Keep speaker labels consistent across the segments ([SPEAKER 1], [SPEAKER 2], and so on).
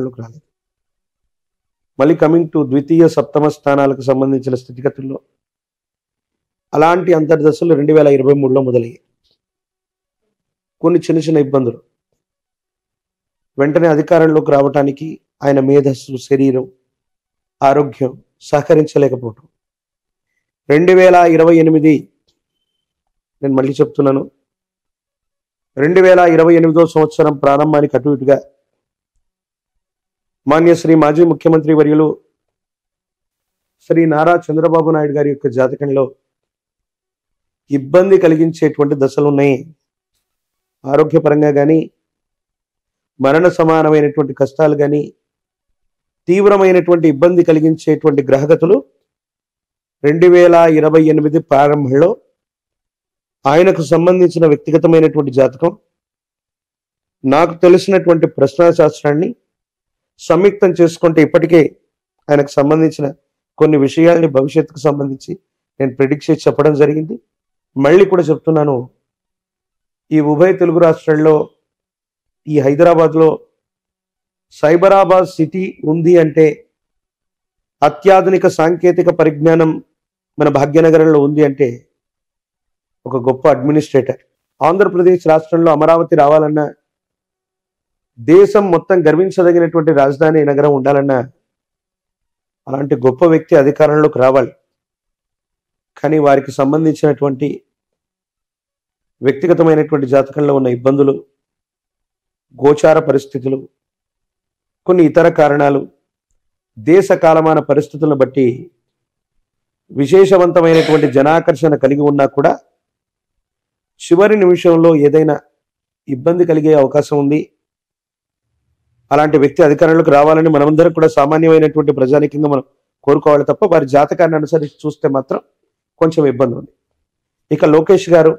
[SPEAKER 1] రాలేదు. మళ్ళీ coming to ద్వితీయ సప్తమ స్థానాలకు సంబంధించిన స్థితిగతుల్లో అలాంటి అంతర్దశలు 2023లో మొదలయ్యాయి. కొన్ని చిన్న చిన్న ఇబ్బందులు వెంటనే అధికారంలోకి రావటానికి ఆయన మేధస్సు, శరీరం, ఆరోగ్యం సహకరించలేకపోవటం. 2028 నేను మళ్ళీ చెప్తున్నాను, 2028వ సంవత్సరం ప్రారంభానికి అటు ఇటుగా మాన్యశ్రీ మాజీ ముఖ్యమంత్రి వర్యులు శ్రీ నారా చంద్రబాబు నాయుడు గారి యొక్క జాతకంలో ఇబ్బంది కలిగించేటువంటి దశలు ఉన్నాయి. ఆరోగ్యపరంగా కానీ, మరణ సమానమైనటువంటి కష్టాలు కానీ, తీవ్రమైనటువంటి ఇబ్బంది కలిగించేటువంటి గ్రహగతులు 2028 ప్రారంభంలో ఆయనకు సంబంధించిన వ్యక్తిగతమైనటువంటి జాతకం, నాకు తెలిసినటువంటి ప్రశ్నాశాస్త్రాన్ని సంయుక్తం చేసుకుంటే ఇప్పటికే ఆయనకు సంబంధించిన కొన్ని విషయాల్ని భవిష్యత్తుకు సంబంధించి నేను ప్రిడిక్ట్ చేసి చెప్పడం జరిగింది. మళ్ళీ కూడా చెప్తున్నాను, ఈ ఉభయ తెలుగు రాష్ట్రాల్లో ఈ హైదరాబాద్లో సైబరాబాద్ సిటీ ఉంది అంటే, అత్యాధునిక సాంకేతిక పరిజ్ఞానం మన భాగ్యనగరంలో ఉంది అంటే ఒక గొప్ప అడ్మినిస్ట్రేటర్. ఆంధ్రప్రదేశ్ రాష్ట్రంలో అమరావతి రావాలన్నా, దేశం మొత్తం గర్వించదగినటువంటి రాజధాని నగరం ఉండాలన్నా అలాంటి గొప్ప వ్యక్తి అధికారంలోకి రావాలి. కానీ వారికి సంబంధించినటువంటి వ్యక్తిగతమైనటువంటి జాతకంలో ఉన్న ఇబ్బందులు, గోచార పరిస్థితులు, కొన్ని ఇతర కారణాలు, దేశ కాలమాన పరిస్థితులను బట్టి విశేషవంతమైనటువంటి జనాకర్షణ కలిగి ఉన్నా కూడా చివరి నిమిషంలో ఏదైనా ఇబ్బంది కలిగే అవకాశం ఉంది. అలాంటి వ్యక్తి అధికారంలోకి రావాలని మనమందరం కూడా సామాన్యమైనటువంటి ప్రజానికంగా మనం కోరుకోవాలి తప్ప వారి జాతకాన్ని అనుసరించి చూస్తే మాత్రం కొంచెం ఇబ్బంది ఉంది. ఇక లోకేష్ గారు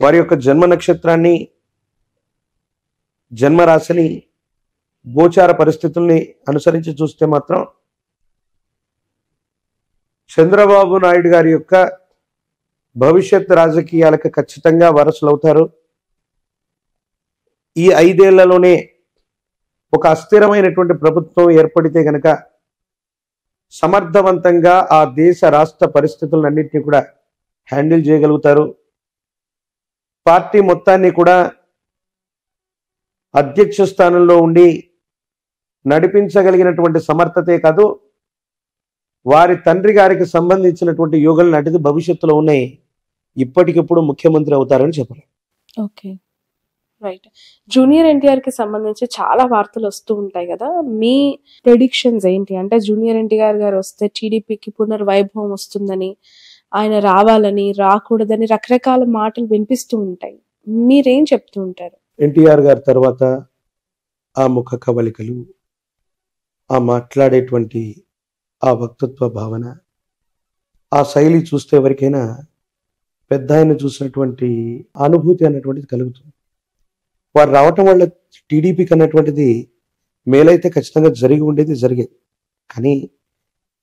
[SPEAKER 1] వారి యొక్క జన్మ నక్షత్రాన్ని, జన్మరాశిని, గోచార పరిస్థితుల్ని అనుసరించి చూస్తే మాత్రం చంద్రబాబు నాయుడు గారి యొక్క భవిష్యత్ రాజకీయాలకు ఖచ్చితంగా వారసులవుతారు. ఈ 5 ఏళ్లలోనే ఒక అస్థిరమైనటువంటి ప్రభుత్వం ఏర్పడితే గనక సమర్థవంతంగా ఆ దేశ రాష్ట్ర పరిస్థితులన్నింటినీ కూడా హ్యాండిల్ చేయగలుగుతారు. పార్టీ మొత్తాన్ని కూడా అధ్యక్ష స్థానంలో ఉండి నడిపించగలిగినటువంటి సమర్థతే కాదు, వారి తండ్రి గారికి సంబంధించినటువంటి యోగాలు నాటిది భవిష్యత్తులో ఉన్నాయి. ఇప్పటికిప్పుడు ముఖ్యమంత్రి అవుతారని చెప్పాలి.
[SPEAKER 2] Okay, right. జూనియర్ ఎన్టీఆర్ కి సంబంధించి చాలా వార్తలు వస్తూ ఉంటాయి కదా, మీ ప్రెడిక్షన్స్ ఏంటి? అంటే జూనియర్ ఎన్టీఆర్ గారు వస్తే టీడీపీకి పునర్వైభవం వస్తుందని, ఆయన రావాలని, రాకూడదని రకరకాల మాటలు వినిపిస్తూ ఉంటాయి. మీరేం చెప్తూ ఉంటారు?
[SPEAKER 1] ఎన్టీఆర్ గారి తర్వాత ఆ ముఖ కవలికలు, ఆ మాట్లాడేటువంటి ఆ వక్తృత్వ భావన, ఆ శైలి చూస్తే ఎవరికైనా పెద్ద ఆయన చూసినటువంటి అనుభూతి అన్నటువంటిది కలుగుతుంది. వారు రావటం వల్ల టీడీపీకి అన్నటువంటిది మేలైతే ఖచ్చితంగా జరిగి ఉండేది, జరిగేది. కానీ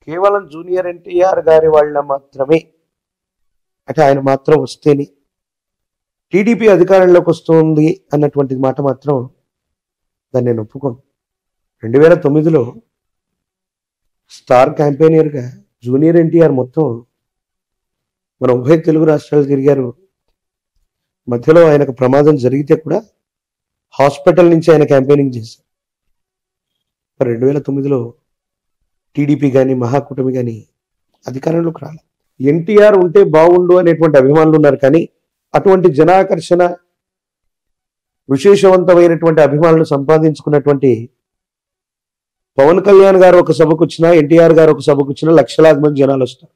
[SPEAKER 1] కేవలం జూనియర్ ఎన్టీఆర్ గారి వాళ్ళ మాత్రమే, అంటే ఆయన మాత్రం వస్తేనే టీడీపీ అధికారంలోకి వస్తుంది అన్నటువంటి మాట మాత్రం దాన్ని నేను ఒప్పుకోను. 2009లో స్టార్ క్యాంపెయినర్గా జూనియర్ ఎన్టీఆర్ మొత్తం మన ఉభయ తెలుగు రాష్ట్రాలు తిరిగారు. మధ్యలో ఆయనకు ప్రమాదం జరిగితే కూడా హాస్పిటల్ నుంచి ఆయన క్యాంపెయినింగ్ చేశారు. మరి 2009లో టీడీపీ కానీ, మహాకూటమి కానీ అధికారంలోకి రాలేదు. ఎన్టీఆర్ ఉంటే బాగుండు అనేటువంటి అభిమానులు ఉన్నారు. కానీ అటువంటి జనాకర్షణ, విశేషవంతమైనటువంటి అభిమానులు సంపాదించుకున్నటువంటి పవన్ కళ్యాణ్ గారు ఒక సభకు వచ్చినా, ఎన్టీఆర్ గారు ఒక సభకు వచ్చినా లక్షలాది మంది జనాలు వస్తారు.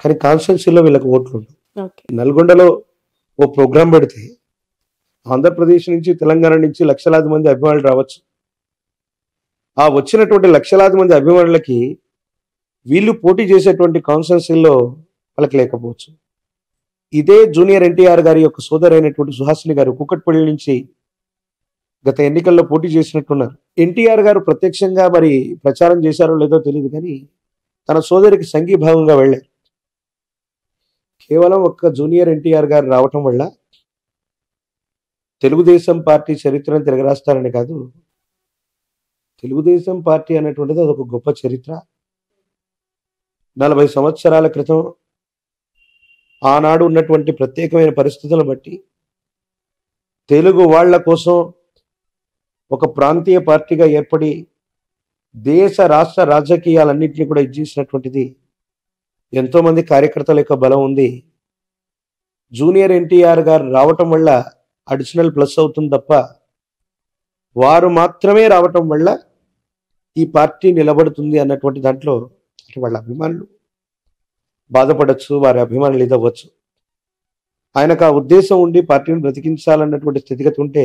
[SPEAKER 1] కానీ కాన్స్టిట్యున్సీలో వీళ్ళకి ఓట్లు ఉండవు. నల్గొండలో ఓ ప్రోగ్రాం పెడితే ఆంధ్రప్రదేశ్ నుంచి, తెలంగాణ నుంచి లక్షలాది మంది అభిమానులు రావచ్చు. ఆ వచ్చినటువంటి లక్షలాది మంది అభిమానులకి వీళ్ళు పోటీ చేసేటువంటి కాన్స్టిట్యున్సీల్లో వాళ్ళకి లేకపోవచ్చు. ఇదే జూనియర్ ఎన్టీఆర్ గారి యొక్క సోదరైనటువంటి సుహాసిని గారు కూకట్పల్లి నుంచి గత ఎన్నికల్లో పోటీ చేసినట్టున్నారు. ఎన్టీఆర్ గారు ప్రత్యక్షంగా మరి ప్రచారం చేశారో లేదో తెలియదు, కానీ తన సోదరికి సంఘీభావంగా వెళ్ళారు. కేవలం ఒక్క జూనియర్ ఎన్టీఆర్ గారు రావటం వల్ల తెలుగుదేశం పార్టీ చరిత్రను తిరగరాస్తారని కాదు, తెలుగుదేశం పార్టీ అనేటువంటిది అదొక గొప్ప చరిత్ర. 40 సంవత్సరాల క్రితం ఆనాడు ఉన్నటువంటి ప్రత్యేకమైన పరిస్థితులను బట్టి తెలుగు వాళ్ళ కోసం ఒక ప్రాంతీయ పార్టీగా ఏర్పడి దేశ రాష్ట్ర రాజకీయాలన్నింటినీ కూడా ఇచ్చేసినటువంటిది ఎంతోమంది కార్యకర్తల యొక్క బలం ఉంది. జూనియర్ ఎన్టీఆర్ గారు రావటం వల్ల అడిషనల్ ప్లస్ అవుతుంది తప్ప, వారు మాత్రమే రావటం వల్ల ఈ పార్టీ నిలబడుతుంది అన్నటువంటి దాంట్లో వాళ్ళ అభిమానులు బాధపడచ్చు, వారి అభిమానులు ఇదవ్వచ్చు. ఆయనకు ఆ ఉద్దేశం ఉండి పార్టీని బ్రతికించాలన్నటువంటి స్థితిగతి ఉంటే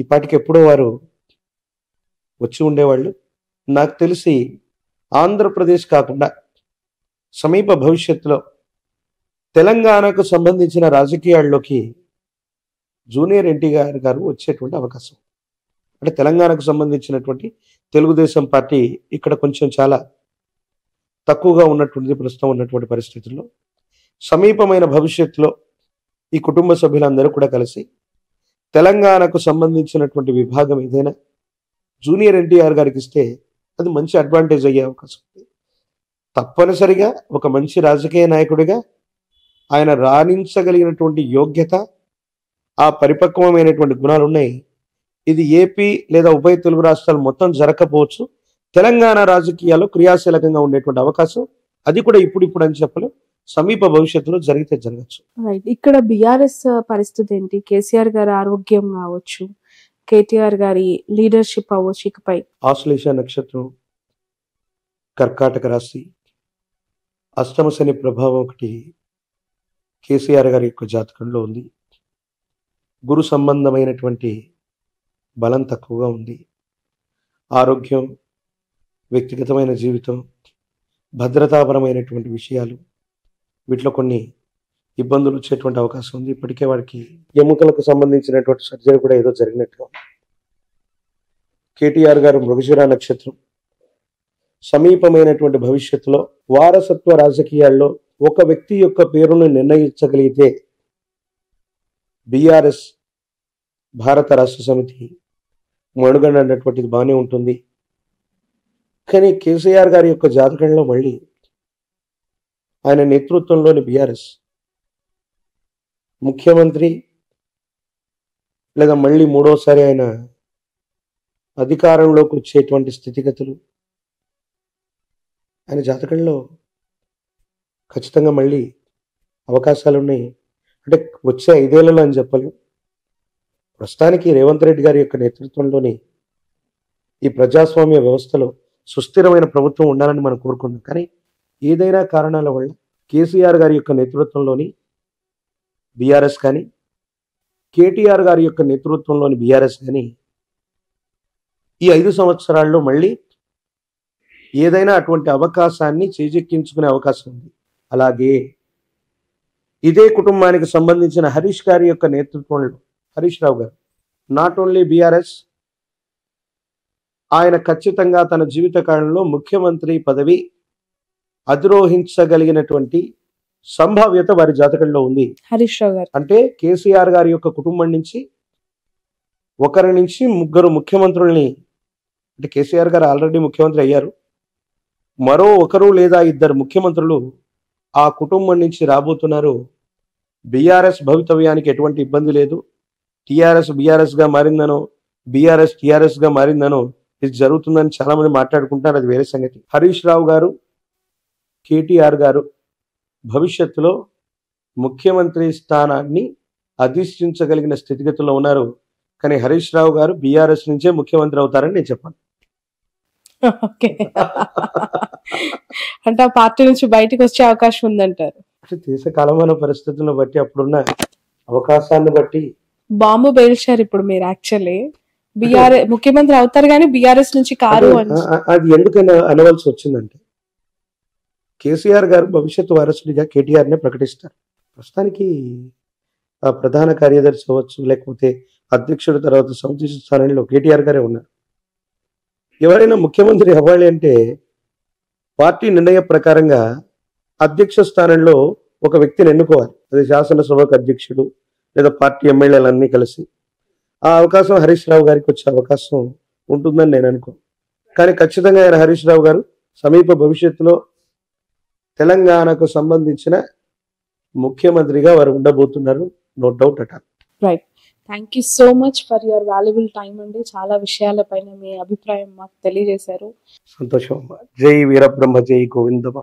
[SPEAKER 1] ఈ పార్టీకి ఎప్పుడో వారు వచ్చి ఉండేవాళ్ళు. నాకు తెలిసి ఆంధ్రప్రదేశ్ కాకుండా సమీప భవిష్యత్తులో తెలంగాణకు సంబంధించిన రాజకీయాల్లోకి జూనియర్ ఎన్టీఆర్ గారు వచ్చేటువంటి అవకాశం, అంటే తెలంగాణకు సంబంధించినటువంటి తెలుగుదేశం పార్టీ ఇక్కడ కొంచెం చాలా తక్కువగా ఉన్నటువంటిది ప్రస్తుతం ఉన్నటువంటి పరిస్థితుల్లో. సమీపమైన భవిష్యత్తులో ఈ కుటుంబ సభ్యులందరూ కూడా కలిసి తెలంగాణకు సంబంధించినటువంటి విభాగం ఏదైనా జూనియర్ ఎన్టీఆర్ గారికి ఇస్తే అది మంచి అడ్వాంటేజ్ అయ్యే అవకాశం ఉంది. తప్పనిసరిగా ఒక మంచి రాజకీయ నాయకుడిగా ఆయన రాణించగలిగినటువంటి యోగ్యత, ఆ పరిపక్వమైనటువంటి గుణాలు ఉన్నాయి. ఇది ఏపీ లేదా ఉభయ తెలుగు రాష్ట్రాలు మొత్తం జరగకపోవచ్చు, తెలంగాణ రాజకీయాల్లో క్రియాశీలకంగా ఉండేటువంటి అవకాశం అది కూడా ఇప్పుడు అని చెప్పలేం, సమీప భవిష్యత్తులో జరిగితే జరగచ్చు.
[SPEAKER 2] రైట్. ఇక్కడ బీఆర్ఎస్ పరిస్థితి ఏంటి? కేసీఆర్ గారి ఆరోగ్యం కావచ్చు, కేటీఆర్ గారి లీడర్షిప్ అవ్వచ్చు, ఇకపై
[SPEAKER 1] ఆశ్లేష నక్షత్రం, కర్కాటక రాశి, అష్టమ శని ప్రభావం ఒకటి కేసీఆర్ గారి యొక్క జాతకంలో ఉంది. గురు సంబంధమైనటువంటి బలం తక్కువగా ఉంది. ఆరోగ్యం, వ్యక్తిగతమైన జీవితం, భద్రతాపరమైనటువంటి విషయాలు, వీటిలో కొన్ని ఇబ్బందులు వచ్చేటువంటి అవకాశం ఉంది. ఇప్పటికే వారికి ఎముకలకు సంబంధించినటువంటి సర్జరీ కూడా ఏదో జరిగినట్టుగా. కేటీఆర్ గారు మృగశిర నక్షత్రం, సమీపమైనటువంటి భవిష్యత్తులో వారసత్వ రాజకీయాల్లో ఒక వ్యక్తి యొక్క పేరును నిర్ణయించగలిగితే బీఆర్ఎస్ భారత రాష్ట్ర సమితి మనుగడ అన్నటువంటిది బాగానే ఉంటుంది. కానీ కేసీఆర్ గారి యొక్క జాతకంలో మళ్ళీ ఆయన నేతృత్వంలోని బీఆర్ఎస్ ముఖ్యమంత్రి లేదా మళ్ళీ మూడోసారి ఆయన అధికారంలోకి వచ్చేటువంటి స్థితిగతులు ఆయన జాతకంలో ఖచ్చితంగా మళ్ళీ అవకాశాలు ఉన్నాయి. అంటే వచ్చే 5 ఏళ్లలో అని చెప్పలేం. ప్రస్తుతానికి రేవంత్ రెడ్డి గారి యొక్క నేతృత్వంలోని ఈ ప్రజాస్వామ్య వ్యవస్థలో సుస్థిరమైన ప్రభుత్వం ఉండాలని మనం కోరుకుందాం. కానీ ఏదైనా కారణాల వల్ల కేసీఆర్ గారి యొక్క నేతృత్వంలోని బీఆర్ఎస్ కానీ, కేటీఆర్ గారి యొక్క నేతృత్వంలోని బీఆర్ఎస్ కానీ ఈ 5 సంవత్సరాల్లో మళ్ళీ ఏదైనా అటువంటి అవకాశాన్ని చేజెక్కించుకునే అవకాశం ఉంది. అలాగే ఇదే కుటుంబానికి సంబంధించిన హరీష్ గారి యొక్క నేతృత్వంలో, హరీష్ రావు గారు, నాట్ ఓన్లీ బీఆర్ఎస్, ఆయన ఖచ్చితంగా తన జీవిత కాలంలో ముఖ్యమంత్రి పదవి అధిరోహించగలిగినటువంటి సంభావ్యత వారి జాతకంలో ఉంది.
[SPEAKER 2] హరీష్ రావు గారు
[SPEAKER 1] అంటే కేసీఆర్ గారి యొక్క కుటుంబం నుంచి 1 నుంచి 3 ముఖ్యమంత్రుల్ని, అంటే కేసీఆర్ గారు ఆల్రెడీ ముఖ్యమంత్రి అయ్యారు, మరో 1 లేదా 2 ముఖ్యమంత్రులు ఆ కుటుంబం నుంచి రాబోతున్నారు. బీఆర్ఎస్ భవితవ్యానికి ఎటువంటి ఇబ్బంది లేదు. టీఆర్ఎస్ బీఆర్ఎస్ గా మారిందనో, బీఆర్ఎస్ టీఆర్ఎస్ గా మారిందనో ఇది జరుగుతుందని చాలా మంది మాట్లాడుకుంటారు, అది వేరే సంగతి. హరీష్ రావు గారు, కేటీఆర్ గారు భవిష్యత్తులో ముఖ్యమంత్రి స్థానాన్ని అధిష్ఠించగలిగిన స్థితిగతుల్లో ఉన్నారు. కానీ హరీష్ రావు గారు బీఆర్ఎస్ నుంచే ముఖ్యమంత్రి అవుతారని నేను చెప్పాను.
[SPEAKER 2] ఓకే. అంటే ఆ పార్టీ నుంచి బయటకు వచ్చే అవకాశం ఉందంటారు.
[SPEAKER 1] దేశ కాలమాన పరిస్థితులను బట్టి, అప్పుడున్న అవకాశాన్ని బట్టి
[SPEAKER 2] బాంబు పేల్చారు ఇప్పుడు మీరు. యాక్చువల్లీ బీఆర్ఎస్ ముఖ్యమంత్రి అవుతారు కానీ బీఆర్ఎస్ నుంచి కారు అని.
[SPEAKER 1] అది ఎందుకని అనవలసి వచ్చిందంటే, కేసీఆర్ గారు భవిష్యత్తు వారసుడిగా కేటీఆర్ నే ప్రకటిస్తారు. ప్రస్తుతానికి ప్రధాన కార్యదర్శి అవ్వచ్చు, లేకపోతే అధ్యక్షుడి తర్వాత సమితి స్థానంలో కేటీఆర్ గారే ఉన్నారు. ఎవరైనా ముఖ్యమంత్రి అవ్వాలి అంటే పార్టీ నిర్ణయ ప్రకారంగా అధ్యక్ష స్థానంలో ఒక వ్యక్తిని ఎన్నుకోవాలి. అది శాసనసభకు అధ్యక్షుడు, లేదా పార్టీ ఎమ్మెల్యేలన్నీ కలిసి ఆ అవకాశం హరీష్ రావు గారికి వచ్చే అవకాశం ఉంటుందని నేను అనుకో. కానీ ఖచ్చితంగా ఆయన హరీష్ రావు గారు సమీప భవిష్యత్తులో తెలంగాణకు సంబంధించిన ముఖ్యమంత్రిగా వారు ఉండబోతున్నారు, నో డౌట్ అట.
[SPEAKER 2] Right. Thank you so much for your valuable time అండి. చాలా విషయాలపైన మీ అభిప్రాయం మాకు తెలియజేశారు.
[SPEAKER 1] సంతోషం. జై వీరబ్రహ్మ, జై గోవిందమ్మ.